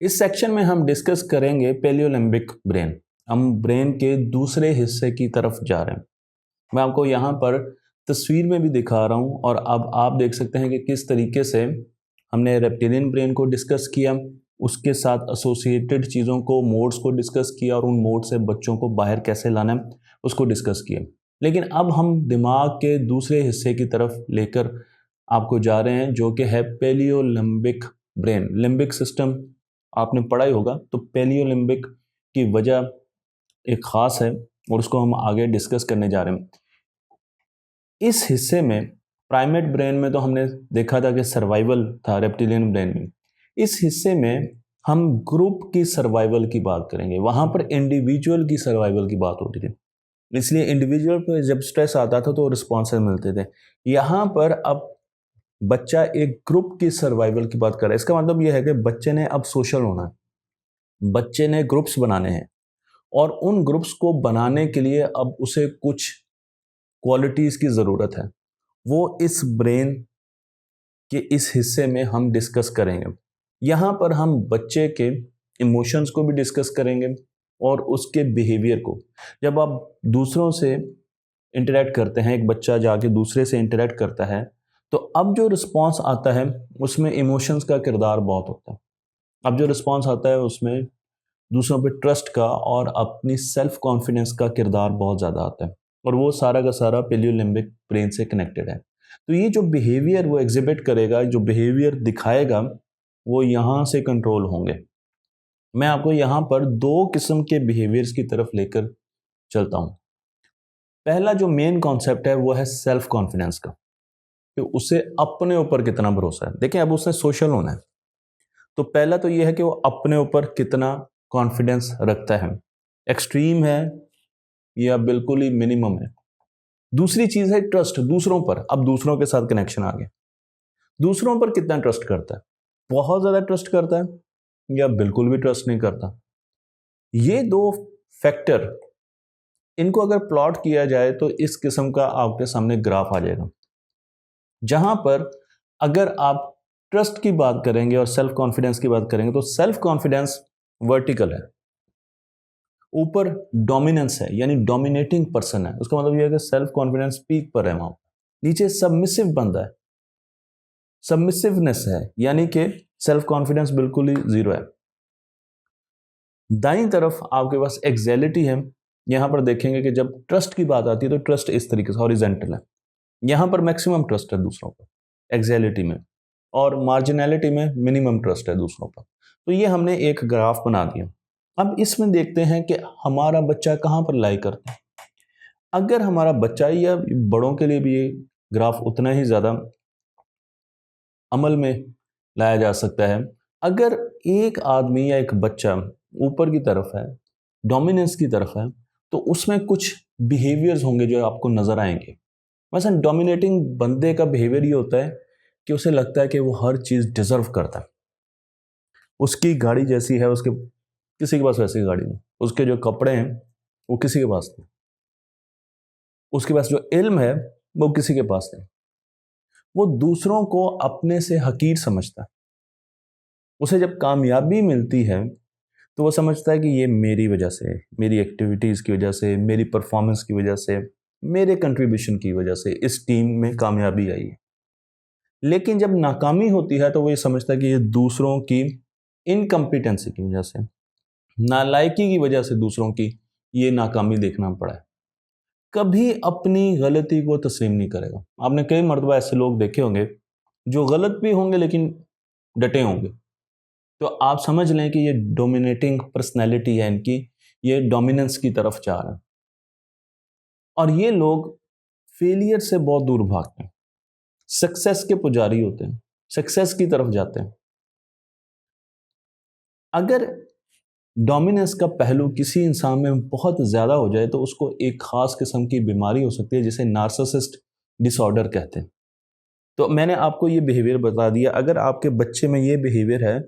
इस सेक्शन में हम डिस्कस करेंगे पैलियोलिम्बिक ब्रेन। हम ब्रेन के दूसरे हिस्से की तरफ जा रहे हैं। मैं आपको यहाँ पर तस्वीर में भी दिखा रहा हूँ और अब आप देख सकते हैं कि किस तरीके से हमने रेप्टिलियन ब्रेन को डिस्कस किया, उसके साथ एसोसिएटेड चीज़ों को, मोड्स को डिस्कस किया और उन मोड से बच्चों को बाहर कैसे लाना है उसको डिस्कस किया। लेकिन अब हम दिमाग के दूसरे हिस्से की तरफ लेकर आपको जा रहे हैं जो कि है पैलियोलिम्बिक ब्रेन। लिम्बिक सिस्टम आपने पढ़ा ही होगा, तो पैलियोलिम्बिक की वजह एक ख़ास है और उसको हम आगे डिस्कस करने जा रहे हैं। इस हिस्से में प्राइमेट ब्रेन में तो हमने देखा था कि सर्वाइवल था, रेप्टिलियन ब्रेन में इस हिस्से में हम ग्रुप की सर्वाइवल की बात करेंगे। वहाँ पर इंडिविजुअल की सर्वाइवल की बात होती थी, इसलिए इंडिविजुअल पर जब स्ट्रेस आता था तो रिस्पॉन्सेस मिलते थे। यहाँ पर अब बच्चा एक ग्रुप की सर्वाइवल की बात कर रहा है। इसका मतलब यह है कि बच्चे ने अब सोशल होना है, बच्चे ने ग्रुप्स बनाने हैं और उन ग्रुप्स को बनाने के लिए अब उसे कुछ क्वालिटीज़ की ज़रूरत है। वो इस ब्रेन के इस हिस्से में हम डिस्कस करेंगे। यहाँ पर हम बच्चे के इमोशंस को भी डिस्कस करेंगे और उसके बिहेवियर को। जब आप दूसरों से इंटरेक्ट करते हैं, एक बच्चा जाके दूसरे से इंटरेक्ट करता है, तो अब जो रिस्पॉन्स आता है उसमें इमोशंस का किरदार बहुत होता है। अब जो रिस्पॉन्स आता है उसमें दूसरों पे ट्रस्ट का और अपनी सेल्फ कॉन्फिडेंस का किरदार बहुत ज़्यादा आता है और वो सारा का सारा पैलियोलिम्बिक ब्रेन से कनेक्टेड है। तो ये जो बिहेवियर वो एग्जिबिट करेगा, जो बिहेवियर दिखाएगा, वो यहाँ से कंट्रोल होंगे। मैं आपको यहाँ पर दो किस्म के बिहेवियर्स की तरफ लेकर चलता हूँ। पहला जो मेन कॉन्सेप्ट है वो है सेल्फ कॉन्फिडेंस का, कि उसे अपने ऊपर कितना भरोसा है। देखिए, अब उसने सोशल होना है, तो पहला तो यह है कि वो अपने ऊपर कितना कॉन्फिडेंस रखता है, एक्सट्रीम है या बिल्कुल ही मिनिमम है। दूसरी चीज है ट्रस्ट दूसरों पर। अब दूसरों के साथ कनेक्शन आ गया, दूसरों पर कितना ट्रस्ट करता है, बहुत ज्यादा ट्रस्ट करता है या बिल्कुल भी ट्रस्ट नहीं करता। ये दो फैक्टर, इनको अगर प्लॉट किया जाए तो इस किस्म का आपके सामने ग्राफ आ जाएगा, जहां पर अगर आप ट्रस्ट की बात करेंगे और सेल्फ कॉन्फिडेंस की बात करेंगे तो सेल्फ कॉन्फिडेंस वर्टिकल है, ऊपर डोमिनेंस है यानी डोमिनेटिंग पर्सन है। उसका मतलब यह है कि सेल्फ कॉन्फिडेंस पीक पर है, वहां नीचे सबमिसिव बंदा है, सबमिसिवनेस है यानी कि सेल्फ कॉन्फिडेंस बिल्कुल ही जीरो है। दाईं तरफ आपके पास एक्सैलिटी है। यहां पर देखेंगे कि जब ट्रस्ट की बात आती है तो ट्रस्ट इस तरीके से हॉरिजॉन्टल है, यहां पर मैक्सिमम ट्रस्ट है दूसरों पर एक्सैलिटी में, और मार्जिनैलिटी में मिनिमम ट्रस्ट है दूसरों पर। तो ये हमने एक ग्राफ बना दिया। अब इसमें देखते हैं कि हमारा बच्चा कहां पर लाई करता है। अगर हमारा बच्चा, या बड़ों के लिए भी ये ग्राफ उतना ही ज्यादा अमल में लाया जा सकता है, अगर एक आदमी या एक बच्चा ऊपर की तरफ है, डोमिनेंस की तरफ है, तो उसमें कुछ बिहेवियर्स होंगे जो आपको नजर आएंगे। वैसे डोमिनेटिंग बंदे का बिहेवियर ये होता है कि उसे लगता है कि वो हर चीज डिजर्व करता है। उसकी गाड़ी जैसी है, उसके किसी के पास वैसी गाड़ी नहीं, उसके जो कपड़े हैं वो किसी के पास नहीं, उसके पास जो इल्म है वो किसी के पास नहीं। वो दूसरों को अपने से हकीर समझता है। उसे जब कामयाबी मिलती है तो वो समझता है कि ये मेरी वजह से, मेरी एक्टिविटीज़ की वजह से, मेरी परफॉर्मेंस की वजह से, मेरे कंट्रीब्यूशन की वजह से इस टीम में कामयाबी आई है। लेकिन जब नाकामी होती है तो वो ये समझता है कि ये दूसरों की इनकम्पिटेंसी की वजह से, नालायकी की वजह से दूसरों की ये नाकामी देखना पड़ा है। कभी अपनी गलती को तस्लीम नहीं करेगा। आपने कई मरतबा ऐसे लोग देखे होंगे जो गलत भी होंगे लेकिन डटे होंगे। तो आप समझ लें कि ये डोमिनेटिंग पर्सनैलिटी है इनकी, ये डोमिनेंस की तरफ जा रहा है। और ये लोग फेलियर से बहुत दूर भागते हैं, सक्सेस के पुजारी होते हैं, सक्सेस की तरफ जाते हैं। अगर डोमिनेंस का पहलू किसी इंसान में बहुत ज़्यादा हो जाए तो उसको एक खास किस्म की बीमारी हो सकती है जिसे नार्सिसिस्ट डिसऑर्डर कहते हैं। तो मैंने आपको ये बिहेवियर बता दिया। अगर आपके बच्चे में ये बिहेवियर है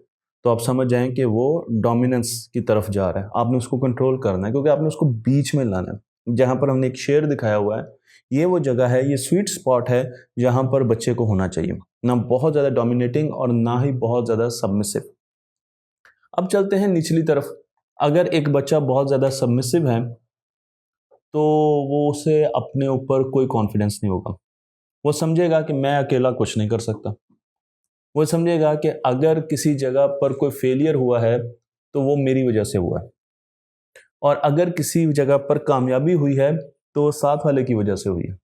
तो आप समझ जाएं कि वो डोमिनेंस की तरफ जा रहा है। आपने उसको कंट्रोल करना है क्योंकि आपने उसको बीच में लाना है। जहां पर हमने एक शेर दिखाया हुआ है, ये वो जगह है, ये स्वीट स्पॉट है जहां पर बच्चे को होना चाहिए, ना बहुत ज़्यादा डोमिनेटिंग और ना ही बहुत ज़्यादा सबमिसिव। अब चलते हैं निचली तरफ। अगर एक बच्चा बहुत ज़्यादा सबमिसिव है तो वो उसे अपने ऊपर कोई कॉन्फिडेंस नहीं होगा। वो समझेगा कि मैं अकेला कुछ नहीं कर सकता। वो समझेगा कि अगर किसी जगह पर कोई फेलियर हुआ है तो वो मेरी वजह से हुआ है, और अगर किसी जगह पर कामयाबी हुई है तो साथ वाले की वजह से हुई है।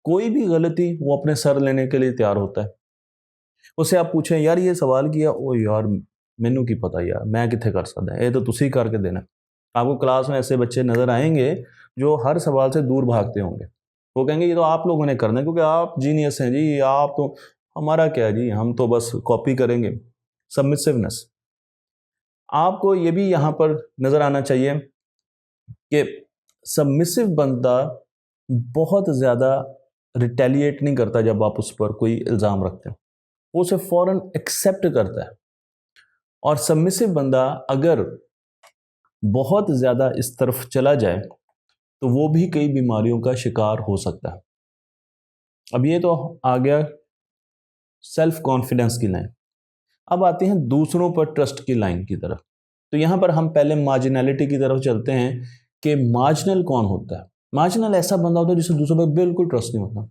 कोई भी गलती वो अपने सर लेने के लिए तैयार होता है। उसे आप पूछें यार ये सवाल किया, ओ यार मैनू की पता यार, मैं कितने कर सकता, ये तो तुसी करके देना। आपको क्लास में ऐसे बच्चे नजर आएंगे जो हर सवाल से दूर भागते होंगे। वो कहेंगे ये तो आप लोगों ने करना है क्योंकि आप जीनियस हैं जी, आप तो, हमारा क्या है जी, हम तो बस कॉपी करेंगे। सबमिसिवनेस। आपको ये भी यहाँ पर नजर आना चाहिए कि सबमिसिव बंदा बहुत ज़्यादा रिटेलिएट नहीं करता जब आप उस पर कोई इल्ज़ाम रखते हो, वो उसे फ़ौरन एक्सेप्ट करता है। और सबमिसिव बंदा अगर बहुत ज़्यादा इस तरफ चला जाए तो वो भी कई बीमारियों का शिकार हो सकता है। अब ये तो आ गया सेल्फ कॉन्फिडेंस की लाइन। अब आते हैं दूसरों पर ट्रस्ट की लाइन की तरफ। तो यहाँ पर हम पहले मार्जिनैलिटी की तरफ चलते हैं कि मार्जिनल कौन होता है। मार्जिनल ऐसा बंदा होता है जिसे दूसरों पर बिल्कुल ट्रस्ट नहीं होता।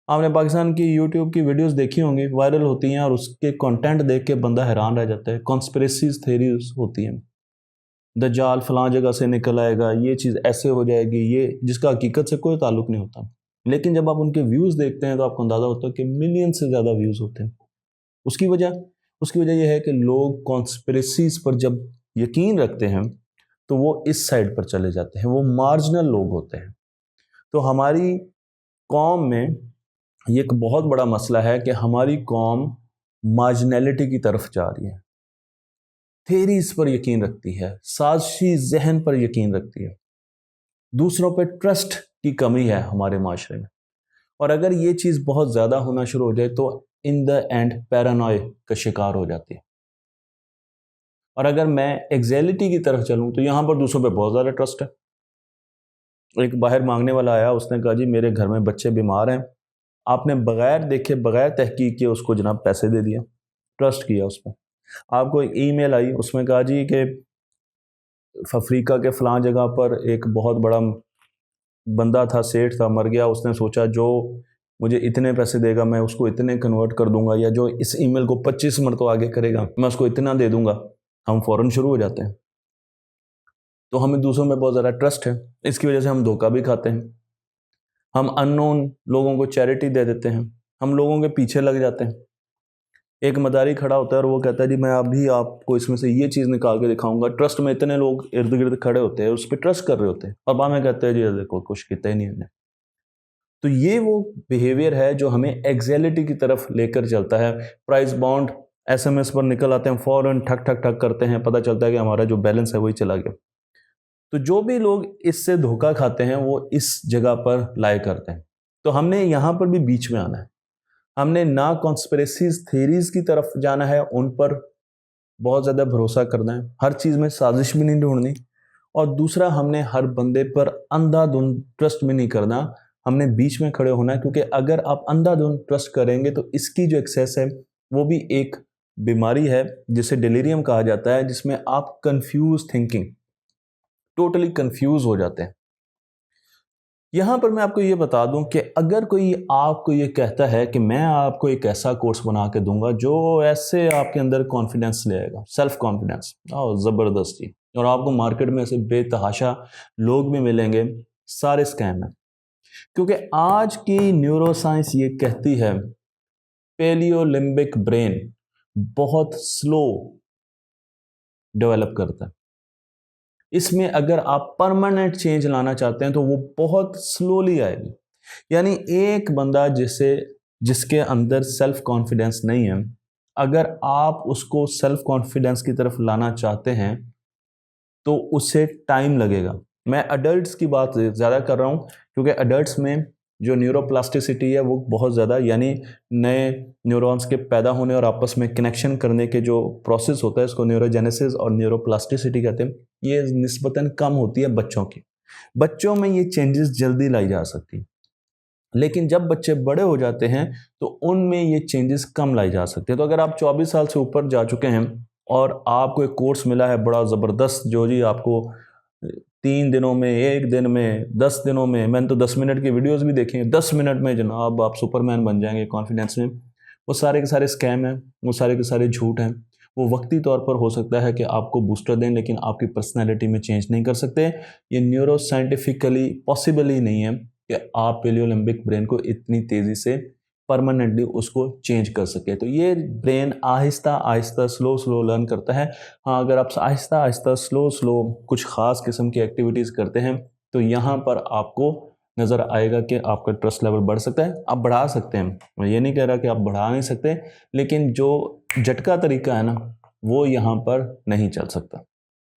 आपने पाकिस्तान की यूट्यूब की वीडियोस देखी होंगी, वायरल होती हैं, और उसके कंटेंट देख के बंदा हैरान रह जाता है। कॉन्स्पिरेसीज थेरीज होती हैं, दज्जाल फलां जगह से निकल आएगा, ये चीज़ ऐसे हो जाएगी, ये जिसका हकीकत से कोई ताल्लुक नहीं होता। लेकिन जब आप उनके व्यूज़ देखते हैं तो आपको अंदाज़ा होता है कि मिलियन से ज़्यादा व्यूज़ होते हैं। उसकी वजह उसकी वजह यह है कि लोग कॉन्स्पिरेसीज पर जब यकीन रखते हैं तो वो इस साइड पर चले जाते हैं, वो मार्जिनल लोग होते हैं। तो हमारी कौम में ये एक बहुत बड़ा मसला है कि हमारी कौम मार्जिनैलिटी की तरफ जा रही है, थेरीज पर यकीन रखती है, साजिशी जहन पर यकीन रखती है, दूसरों पर ट्रस्ट की कमी है हमारे माशरे में। और अगर ये चीज़ बहुत ज़्यादा होना शुरू हो जाए तो इन द एंड पैरानॉय का शिकार हो जाती है। और अगर मैं एग्जैलिटी की तरफ चलूँ तो यहाँ पर दूसरों पे बहुत ज़्यादा ट्रस्ट है। एक बाहर मांगने वाला आया, उसने कहा जी मेरे घर में बच्चे बीमार हैं, आपने बगैर देखे बगैर तहकीक किए उसको जनाब पैसे दे दिया, ट्रस्ट किया उस पर। आपको एक ईमेल आई, उसमें कहा जी कि अफ्रीका के फ़लाँ जगह पर एक बहुत बड़ा बंदा था, सेठ था, मर गया। उसने सोचा जो मुझे इतने पैसे देगा मैं उसको इतने कन्वर्ट कर दूंगा, या जो इस ईमेल को 25 मरतबा आगे करेगा मैं उसको इतना दे दूंगा। हम फ़ौरन शुरू हो जाते हैं। तो हमें दूसरों में बहुत ज़्यादा ट्रस्ट है, इसकी वजह से हम धोखा भी खाते हैं। हम अननोन लोगों को चैरिटी दे देते हैं, हम लोगों के पीछे लग जाते हैं। एक मदारी खड़ा होता है और वो कहता है जी मैं अभी आपको इसमें से ये चीज़ निकाल के दिखाऊंगा। ट्रस्ट में इतने लोग इर्द गिर्द खड़े होते हैं, उस पर ट्रस्ट कर रहे होते हैं, और बाद में कहते हैं जी देखो कुछ किया ही नहीं हमने। तो ये वो बिहेवियर है जो हमें एग्जैलिटी की तरफ लेकर चलता है। प्राइस बॉन्ड एसएमएस पर निकल आते हैं, फौरन ठक ठक ठक करते हैं, पता चलता है कि हमारा जो बैलेंस है वही चला गया। तो जो भी लोग इससे धोखा खाते हैं वो इस जगह पर लाए करते हैं। तो हमने यहाँ पर भी बीच में आना है। हमने ना कॉन्स्पिरेसीज थेरीज की तरफ जाना है, उन पर बहुत ज़्यादा भरोसा करना है, हर चीज़ में साजिश भी नहीं ढूंढनी। और दूसरा, हमने हर बंदे पर अंधाधुंध ट्रस्ट भी नहीं करना, हमने बीच में खड़े होना है। क्योंकि अगर आप अंधाधुंध ट्रस्ट करेंगे तो इसकी जो एक्सेस है वो भी एक बीमारी है जिसे डिलीरियम कहा जाता है, जिसमें आप कंफ्यूज थिंकिंग, टोटली कंफ्यूज हो जाते हैं। यहाँ पर मैं आपको ये बता दूं कि अगर कोई आपको ये कहता है कि मैं आपको एक ऐसा कोर्स बना के दूंगा जो ऐसे आपके अंदर कॉन्फिडेंस ले आएगा, सेल्फ कॉन्फिडेंस, ज़बरदस्ती, और आपको मार्केट में ऐसे बेतहाशा लोग भी मिलेंगे, सारे स्कैम हैं। क्योंकि आज की न्यूरो साइंस ये कहती है पेलियोलिम्बिक ब्रेन बहुत स्लो डेवलप करता है। इसमें अगर आप परमानेंट चेंज लाना चाहते हैं तो वो बहुत स्लोली आएगी। यानी एक बंदा जिसके अंदर सेल्फ कॉन्फिडेंस नहीं है, अगर आप उसको सेल्फ कॉन्फिडेंस की तरफ लाना चाहते हैं तो उसे टाइम लगेगा। मैं अडल्ट्स की बात ज़्यादा कर रहा हूँ क्योंकि अडल्ट्स में जो न्यूरोप्लास्टिसिटी है वो बहुत ज़्यादा, यानी नए न्यूरॉन्स के पैदा होने और आपस में कनेक्शन करने के जो प्रोसेस होता है इसको न्यूरोजेनेसिस और न्यूरोप्लास्टिसिटी कहते हैं, ये निस्बतन कम होती है बच्चों की। बच्चों में ये चेंजेस जल्दी लाई जा सकती, लेकिन जब बच्चे बड़े हो जाते हैं तो उनमें ये चेंजेस कम लाई जा सकते हैं। तो अगर आप 24 साल से ऊपर जा चुके हैं और आपको एक कोर्स मिला है बड़ा ज़बरदस्त, जो जी आपको 3 दिनों में, 1 दिन में, 10 दिनों में, मैंने तो 10 मिनट की वीडियोस भी देखी हैं, 10 मिनट में जनाब आप सुपरमैन बन जाएंगे कॉन्फिडेंस में। वो सारे के सारे स्कैम हैं, वो सारे के सारे झूठ हैं। वो वक्ती तौर पर हो सकता है कि आपको बूस्टर दें, लेकिन आपकी पर्सनैलिटी में चेंज नहीं कर सकते। ये न्यूरो साइंटिफिकली पॉसिबल ही नहीं है कि आप पेलियोलिम्बिक ब्रेन को इतनी तेज़ी से परमानेंटली उसको चेंज कर सके। तो ये brain Aahista Aahista slow slow learn करता है। हाँ, अगर आप आहिस्ता आहिस्ता स्लो स्लो कुछ ख़ास किस्म की एक्टिविटीज़ करते हैं तो यहाँ पर आपको नज़र आएगा कि आपका ट्रस्ट लेवल बढ़ सकता है। आप बढ़ा सकते हैं, मैं ये नहीं कह रहा कि आप बढ़ा नहीं सकते, लेकिन जो झटका तरीका है ना, वो यहाँ पर नहीं चल सकता।